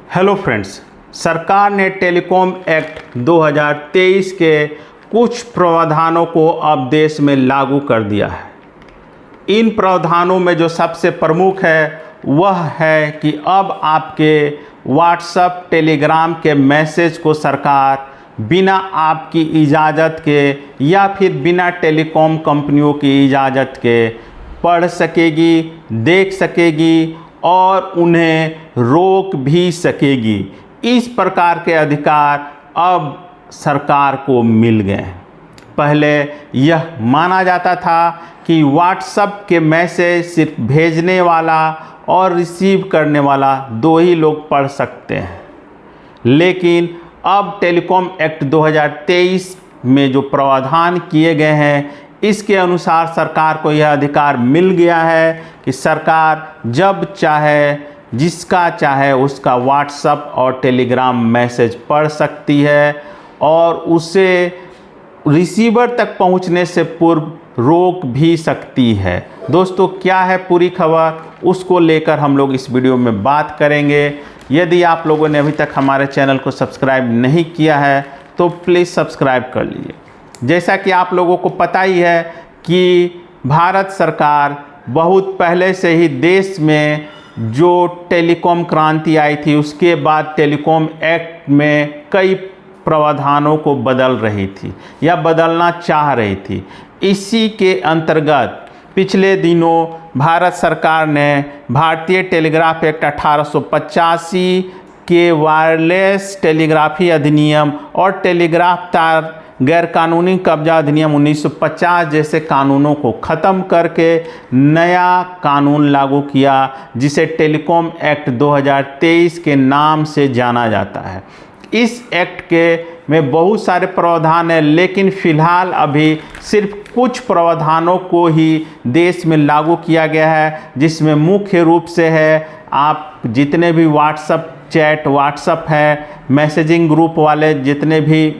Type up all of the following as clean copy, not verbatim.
Hello friends, सरकार ने telecom act 2023 के कुछ प्रावधानों को अब देश में लागू कर दिया है। इन प्रावधानों में जो सबसे प्रमुख है वह है कि अब आपके व्हाट्सएप, टेलीग्राम के मैसेज को सरकार बिना आपकी इजाज़त के या फिर बिना टेलीकॉम कंपनियों की इजाज़त के पढ़ सकेगी, देख सकेगी और उन्हें रोक भी सकेगी। इस प्रकार के अधिकार अब सरकार को मिल गए हैं। पहले यह माना जाता था कि व्हाट्सएप के मैसेज सिर्फ भेजने वाला और रिसीव करने वाला दो ही लोग पढ़ सकते हैं, लेकिन अब टेलीकॉम एक्ट 2023 में जो प्रावधान किए गए हैं इसके अनुसार सरकार को यह अधिकार मिल गया है कि सरकार जब चाहे, जिसका चाहे उसका व्हाट्सएप और टेलीग्राम मैसेज पढ़ सकती है और उसे रिसीवर तक पहुंचने से पूर्व रोक भी सकती है। दोस्तों, क्या है पूरी खबर, उसको लेकर हम लोग इस वीडियो में बात करेंगे। यदि आप लोगों ने अभी तक हमारे चैनल को सब्सक्राइब नहीं किया है तो प्लीज़ सब्सक्राइब कर लीजिए। जैसा कि आप लोगों को पता ही है कि भारत सरकार बहुत पहले से ही देश में जो टेलीकॉम क्रांति आई थी उसके बाद टेलीकॉम एक्ट में कई प्रावधानों को बदल रही थी या बदलना चाह रही थी। इसी के अंतर्गत पिछले दिनों भारत सरकार ने भारतीय टेलीग्राफ एक्ट 1885 के वायरलेस टेलीग्राफी अधिनियम और टेलीग्राफ तार गैरकानूनी कब्जा अधिनियम 1950 जैसे कानूनों को ख़त्म करके नया कानून लागू किया, जिसे टेलीकॉम एक्ट 2023 के नाम से जाना जाता है। इस एक्ट के में बहुत सारे प्रावधान हैं, लेकिन फ़िलहाल अभी सिर्फ कुछ प्रावधानों को ही देश में लागू किया गया है, जिसमें मुख्य रूप से है आप जितने भी व्हाट्सएप चैट, व्हाट्सएप है, मैसेजिंग ग्रुप वाले जितने भी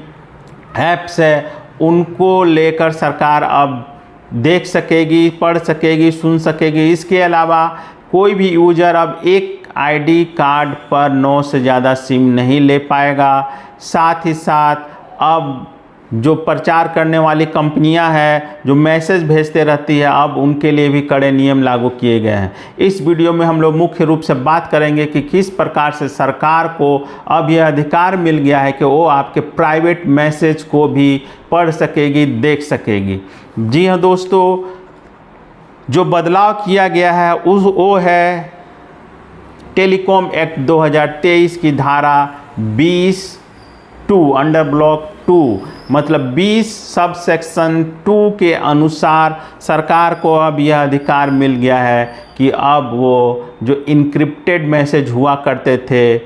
ऐप्स है उनको लेकर सरकार अब देख सकेगी, पढ़ सकेगी, सुन सकेगी। इसके अलावा कोई भी यूज़र अब एक आईडी कार्ड पर 9 से ज़्यादा सिम नहीं ले पाएगा। साथ ही साथ अब जो प्रचार करने वाली कंपनियां हैं जो मैसेज भेजते रहती है, अब उनके लिए भी कड़े नियम लागू किए गए हैं। इस वीडियो में हम लोग मुख्य रूप से बात करेंगे कि किस प्रकार से सरकार को अब यह अधिकार मिल गया है कि वो आपके प्राइवेट मैसेज को भी पढ़ सकेगी, देख सकेगी। जी हाँ दोस्तों, जो बदलाव किया गया है वो है टेलीकॉम एक्ट 2023 की धारा 20(2) अंडर ब्लॉक 2 मतलब 20 सब सेक्शन 2 के अनुसार सरकार को अब यह अधिकार मिल गया है कि अब वो जो इनक्रिप्टेड मैसेज हुआ करते थे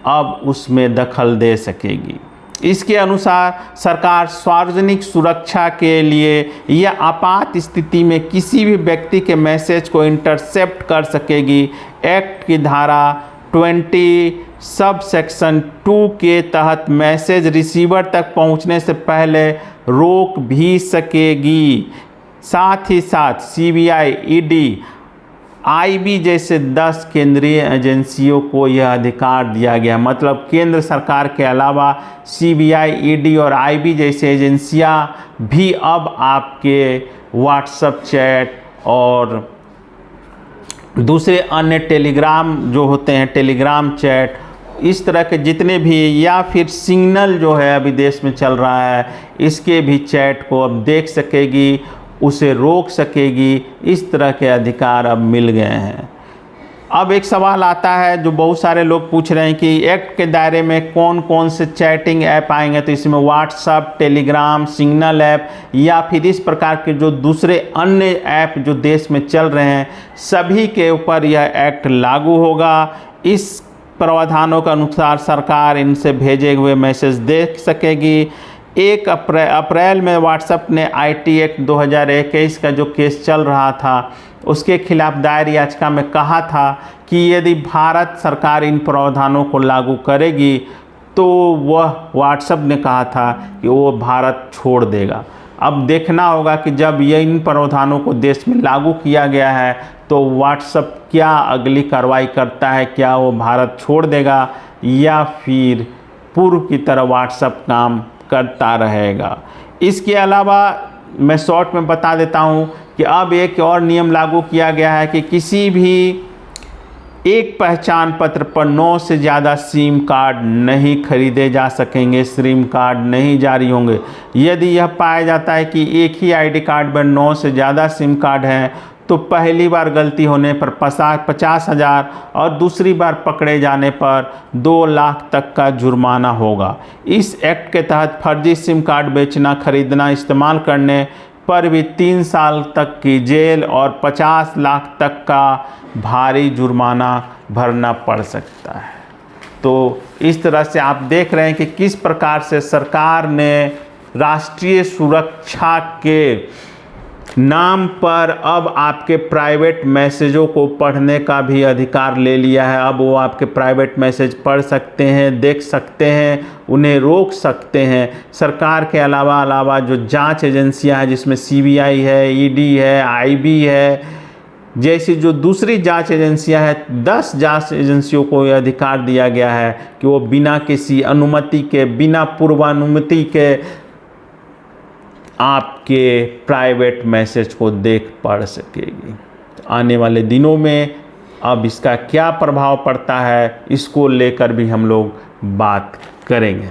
अब उसमें दखल दे सकेगी। इसके अनुसार सरकार सार्वजनिक सुरक्षा के लिए या आपात स्थिति में किसी भी व्यक्ति के मैसेज को इंटरसेप्ट कर सकेगी। एक्ट की धारा 20 सब सेक्शन 2 के तहत मैसेज रिसीवर तक पहुंचने से पहले रोक भी सकेगी। साथ ही साथ सीबीआई, ईडी, आईबी जैसे 10 केंद्रीय एजेंसियों को यह अधिकार दिया गया। मतलब केंद्र सरकार के अलावा सीबीआई, ईडी और आईबी जैसे एजेंसियां भी अब आपके व्हाट्सएप चैट और दूसरे अन्य टेलीग्राम जो होते हैं, टेलीग्राम चैट, इस तरह के जितने भी, या फिर सिग्नल जो है अभी देश में चल रहा है, इसके भी चैट को अब देख सकेगी, उसे रोक सकेगी। इस तरह के अधिकार अब मिल गए हैं। अब एक सवाल आता है जो बहुत सारे लोग पूछ रहे हैं कि एक्ट के दायरे में कौन कौन से चैटिंग ऐप आएंगे। तो इसमें व्हाट्सएप, टेलीग्राम, सिग्नल ऐप या फिर इस प्रकार के जो दूसरे अन्य ऐप जो देश में चल रहे हैं सभी के ऊपर यह एक्ट लागू होगा। इस प्रावधानों के अनुसार सरकार इनसे भेजे हुए मैसेज देख सकेगी। 1 अप्रैल में व्हाट्सएप ने आईटी एक्ट 2021 का जो केस चल रहा था उसके खिलाफ दायर याचिका में कहा था कि यदि भारत सरकार इन प्रावधानों को लागू करेगी तो वह व्हाट्सएप ने कहा था कि वो भारत छोड़ देगा। अब देखना होगा कि जब ये इन प्रावधानों को देश में लागू किया गया है तो व्हाट्सएप क्या अगली कार्रवाई करता है, क्या वो भारत छोड़ देगा या फिर पूर्व की तरह व्हाट्सएप काम करता रहेगा। इसके अलावा मैं शॉर्ट में बता देता हूँ कि अब एक और नियम लागू किया गया है कि किसी भी एक पहचान पत्र पर 9 से ज़्यादा सिम कार्ड नहीं खरीदे जा सकेंगे, सिम कार्ड नहीं जारी होंगे। यदि यह पाया जाता है कि एक ही आईडी कार्ड पर 9 से ज़्यादा सिम कार्ड हैं तो पहली बार गलती होने पर 50,000 और दूसरी बार पकड़े जाने पर 2 लाख तक का जुर्माना होगा। इस एक्ट के तहत फर्जी सिम कार्ड बेचना, खरीदना, इस्तेमाल करने पर भी 3 साल तक की जेल और 50 लाख तक का भारी जुर्माना भरना पड़ सकता है। तो इस तरह से आप देख रहे हैं कि किस प्रकार से सरकार ने राष्ट्रीय सुरक्षा के नाम पर अब आपके प्राइवेट मैसेजों को पढ़ने का भी अधिकार ले लिया है। अब वो आपके प्राइवेट मैसेज पढ़ सकते हैं, देख सकते हैं, उन्हें रोक सकते हैं। सरकार के अलावा जो जांच एजेंसियां हैं जिसमें सीबीआई है, ईडी है, आईबी है, जैसी जो दूसरी जांच एजेंसियां हैं, 10 जांच एजेंसियों को यह अधिकार दिया गया है कि वो बिना किसी अनुमति के, बिना पूर्वानुमति के आपके प्राइवेट मैसेज को देख पढ़ सकेगी। आने वाले दिनों में अब इसका क्या प्रभाव पड़ता है, इसको लेकर भी हम लोग बात करेंगे।